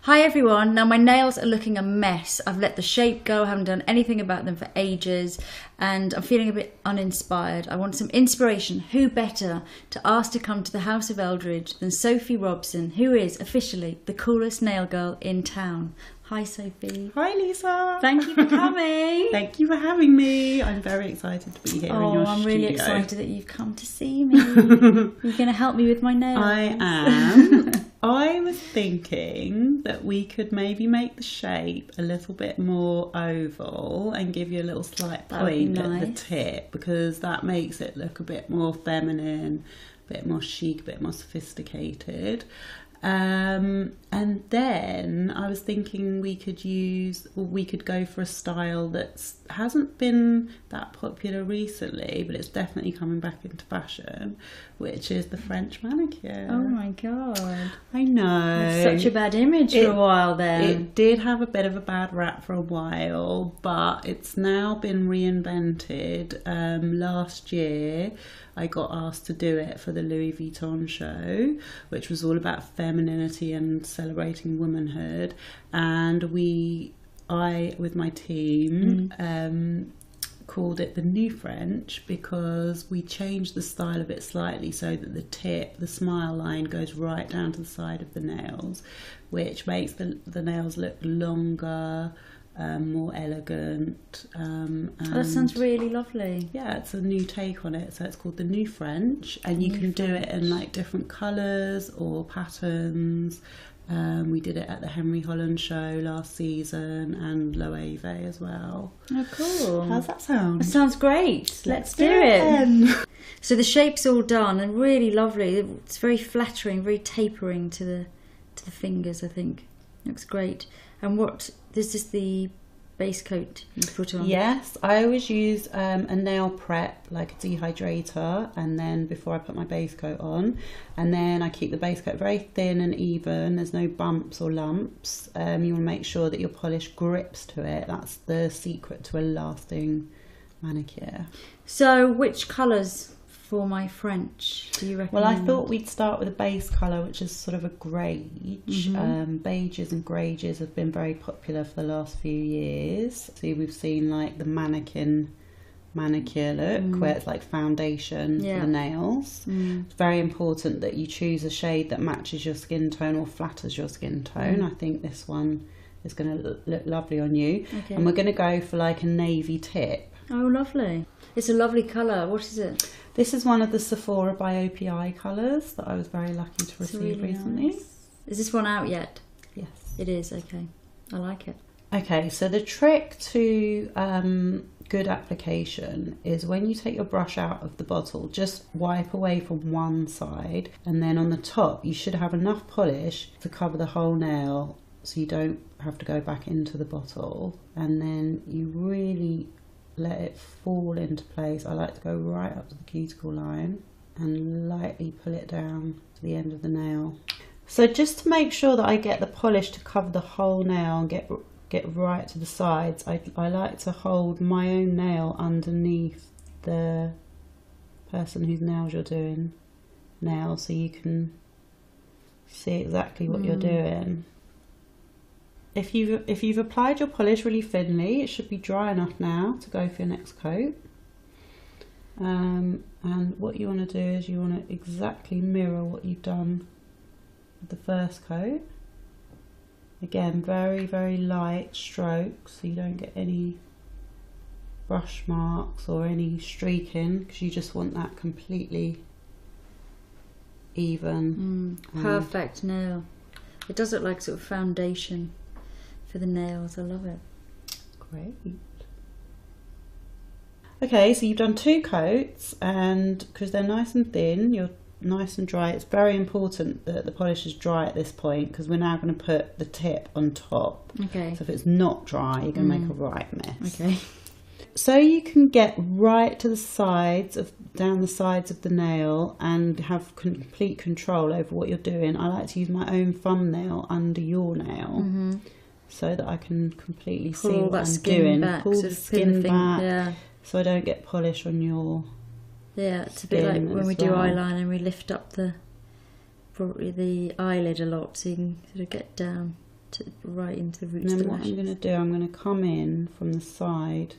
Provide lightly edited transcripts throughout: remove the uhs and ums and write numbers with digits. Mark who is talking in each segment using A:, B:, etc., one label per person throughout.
A: Hi everyone, now my nails are looking a mess. I've let the shape go, I haven't done anything about them for ages and I'm feeling a bit uninspired. I want some inspiration. Who better to ask to come to the House of Eldridge than Sophie Robson, who is officially the coolest nail girl in town. Hi Sophie.
B: Hi Lisa.
A: Thank you for coming.
B: Thank you for having me. I'm very excited to be here in your studio.
A: I'm really excited that you've come to see me. You're going to help me with my nails.
B: I am. I was thinking that we could maybe make the shape a little bit more oval and give you a little slight point at the tip, because that makes it look a bit more feminine, a bit more chic, a bit more sophisticated. And then I was thinking we could go for a style that hasn't been that popular recently, but it's definitely coming back into fashion, which is the French manicure.
A: Oh my god.
B: I know.
A: It's such a bad image for a while then.
B: It did have a bit of a bad rap for a while, but it's now been reinvented. Last year I got asked to do it for the Louis Vuitton show, which was all about femininity and celebrating womanhood. And I, with my team, called it the New French because we changed the style of it slightly so that the tip, the smile line, goes right down to the side of the nails, which makes the nails look longer, more elegant.
A: That sounds really lovely.
B: Yeah, it's a new take on it, so it's called the New French, and you can do it in like different colours or patterns. We did it at the Henry Holland show last season and Loewe as well.
A: Oh, cool.
B: How's that sound?
A: That sounds great. Let's do it. So the shape's all done and really lovely. It's very flattering, very tapering to the fingers, I think. Looks great. And this is the base coat you put on?
B: Yes, I always use a nail prep, like a dehydrator, and then before I put my base coat on, and then I keep the base coat very thin and even. There's no bumps or lumps. You want to make sure that your polish grips to it. That's the secret to a lasting manicure.
A: So which colours for my French do you recommend?
B: Well, I thought we'd start with a base colour, which is sort of a greige. Beiges and greiges have been very popular for the last few years. So we've seen like the mannequin manicure look, where it's like foundation for the nails. It's very important that you choose a shade that matches your skin tone or flatters your skin tone. I think this one is going to look lovely on you. Okay. And we're going to go for like a navy tip.
A: Oh, lovely. It's a lovely colour. What is it?
B: This is one of the Sephora by OPI colours that I was very lucky to receive really recently.
A: Nice. Is this one out yet?
B: Yes.
A: It is, okay. I like it.
B: Okay, so the trick to good application is when you take your brush out of the bottle, just wipe away from one side, and then on the top you should have enough polish to cover the whole nail so you don't have to go back into the bottle, and then you really let it fall into place. I like to go right up to the cuticle line and lightly pull it down to the end of the nail. So just to make sure that I get the polish to cover the whole nail and get right to the sides, I like to hold my own nail underneath the person whose nails you're doing now, so you can see exactly what you're doing. If you've applied your polish really thinly, it should be dry enough now to go for your next coat. And what you want to do is you want to exactly mirror what you've done with the first coat. Again, very, very light strokes so you don't get any brush marks or any streaking, because you just want that completely even.
A: Perfect nail. It does look like sort of foundation for the nails. I love it.
B: Great. Okay, so you've done 2 coats, and because they're nice and thin, you're nice and dry. It's very important that the polish is dry at this point, because we're now going to put the tip on top. Okay. So if it's not dry, you're going to make a right mess. Okay. So you can get right to the sides down the sides of the nail and have complete control over what you're doing. I like to use my own thumbnail under your nail. So that I can completely see what I'm doing. Pull the skin back, so I don't get polish on your
A: it's a bit like when we do eyeliner and we lift up probably the eyelid a lot, so you can sort of get down. right into the roots
B: And
A: of
B: then
A: the
B: what
A: lashes.
B: I'm going to do, I'm going to come in from the side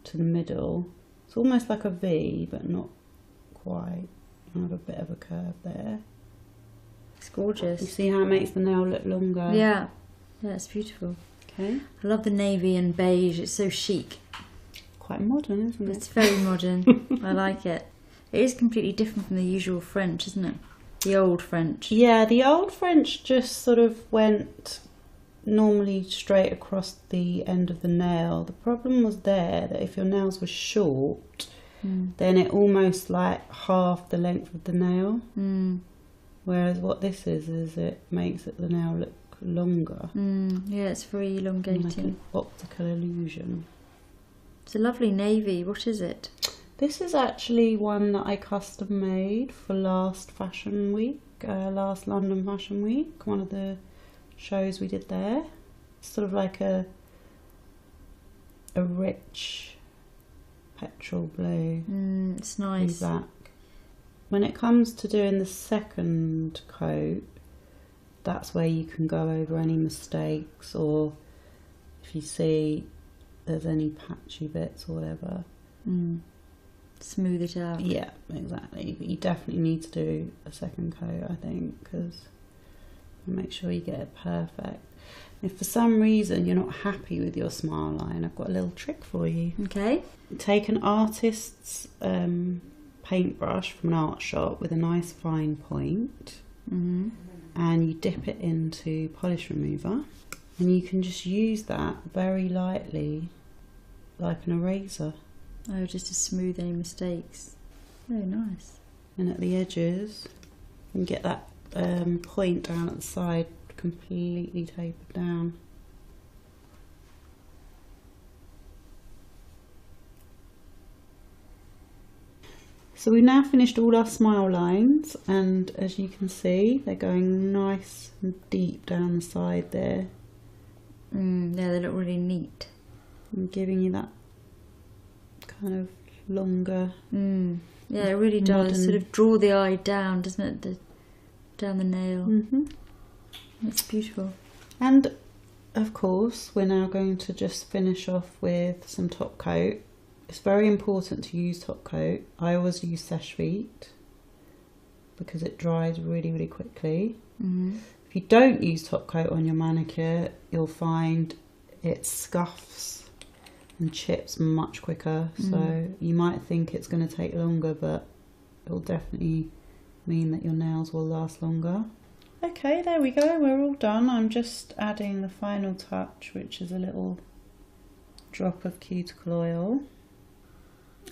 B: to the middle. It's almost like a V, but not quite. I have a bit of a curve there.
A: It's gorgeous.
B: You see how it makes the nail look longer?
A: Yeah, it's beautiful.
B: Okay.
A: I love the navy and beige. It's so chic.
B: Quite modern, isn't it?
A: It's very modern. I like it. It is completely different from the usual French, isn't it? The old French.
B: Yeah, the old French just sort of went normally straight across the end of the nail. The problem was there that if your nails were short, then it almost like half the length of the nail. Whereas what this is it makes the nail look longer.
A: Yeah, it's very
B: Like
A: elongating.
B: an optical illusion.
A: It's a lovely navy. What is it?
B: This is actually one that I custom made for last Fashion Week, last London Fashion Week, one of the shows we did there. It's sort of like a rich petrol blue.
A: It's nice.
B: Black. When it comes to doing the second coat, that's where you can go over any mistakes, or if you see there's any patchy bits or whatever.
A: Smooth it out.
B: Yeah, exactly. But you definitely need to do a second coat, I think, because make sure you get it perfect. If for some reason you're not happy with your smile line, I've got a little trick for you.
A: Okay.
B: Take an artist's paintbrush from an art shop with a nice fine point, and you dip it into polish remover, and you can just use that very lightly like an eraser.
A: Oh, just to smooth any mistakes. Very nice.
B: And at the edges, you can get that point down at the side completely tapered down. So we've now finished all our smile lines, and as you can see, they're going nice and deep down the side there.
A: Yeah, they look really neat.
B: And giving you that kind of longer.
A: Yeah, it really does.
B: Modern.
A: Sort of draw the eye down, doesn't it? Down the nail. It's beautiful.
B: And of course, we're now going to just finish off with some top coat. It's very important to use top coat. I always use Seche Vite because it dries really, really quickly. If you don't use top coat on your manicure, you'll find it scuffs and chips much quicker. So you might think it's going to take longer, but it'll definitely mean that your nails will last longer. Okay, there we go, we're all done. I'm just adding the final touch, which is a little drop of cuticle oil.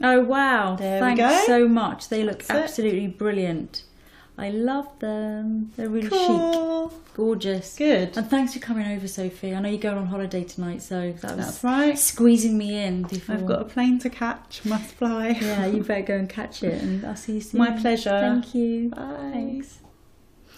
A: Oh wow,
B: There we
A: thanks
B: go.
A: so much. They look
B: That's it.
A: absolutely brilliant. I love them. They're really
B: Cool.
A: chic. Gorgeous.
B: Good.
A: And thanks for coming over, Sophie. I know you're going on holiday tonight, so that was
B: That's right.
A: squeezing me in before.
B: I've got a plane to catch, must fly.
A: Yeah, you better go and catch it, and I'll see you soon.
B: My pleasure.
A: Thank you.
B: Bye.
A: Thanks.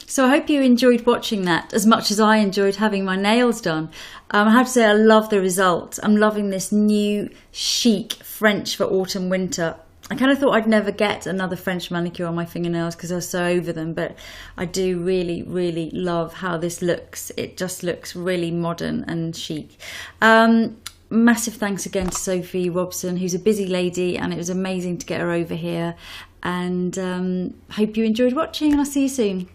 A: So I hope you enjoyed watching that as much as I enjoyed having my nails done. I have to say I love the result. I'm loving this new chic French for autumn winter. I kind of thought I'd never get another French manicure on my fingernails because I was so over them, but I do really, really love how this looks. It just looks really modern and chic. Massive thanks again to Sophie Robson, who's a busy lady, and it was amazing to get her over here. And hope you enjoyed watching, and I'll see you soon.